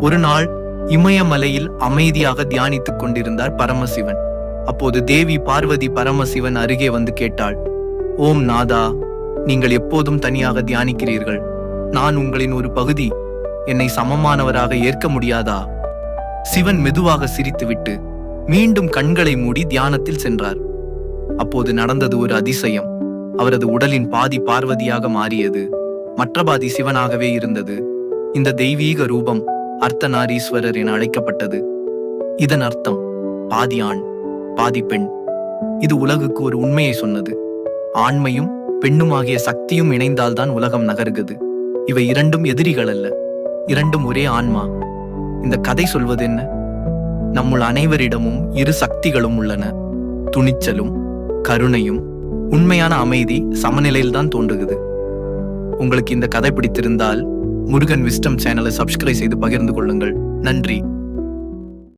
ஒரு நாள் இமயமலையில் அமைதியாக தியானித்துக் கொண்டிருந்தார் பரமசிவன். அப்போது தேவி பார்வதி பரமசிவன் அருகே வந்து கேட்டாள், ஓம் நாதா, நீங்கள் எப்போதும் தனியாக தியானிக்கிறீர்கள். நான் உங்களின் ஒரு பகுதி. என்னை சமமானவராக ஏற்க முடியாதா? சிவன் மெதுவாக சிரித்துவிட்டு மீண்டும் கண்களை மூடி தியானத்தில் சென்றார். அப்போது நடந்தது ஒரு அதிசயம். அவரது உடலின் பாதி பார்வதியாக மாறியது, மற்ற பாதி சிவனாகவே இருந்தது. இந்த தெய்வீக ரூபம் அர்த்தநாரீஸ்வரர் என அழைக்கப்பட்டது. இதன் அர்த்தம் பாதி ஆண் பாதி பெண். இது உலகுக்கு ஒரு உண்மையை சொன்னது. ஆண்மையும் பெண்ணுமாகிய சக்தியும் இணைந்தால்தான் உலகம் நகருகிறது. இவை இரண்டும் எதிரிகள் அல்ல, இரண்டும் ஒரே ஆன்மா. இந்த கதை சொல்வது என்ன? நம்முள் அனைவரிடமும் இரு சக்திகளும் உள்ளன. துணிச்சலும் கருணையும் உண்மையான அமைதி சமநிலையில்தான் தோன்றுகிறது. உங்களுக்கு இந்த கதை பிடித்திருந்தால் முருகன் விஸ்டம் சேனலை சப்ஸ்கிரைப் செய்து பகிர்ந்து கொள்ளுங்கள். நன்றி.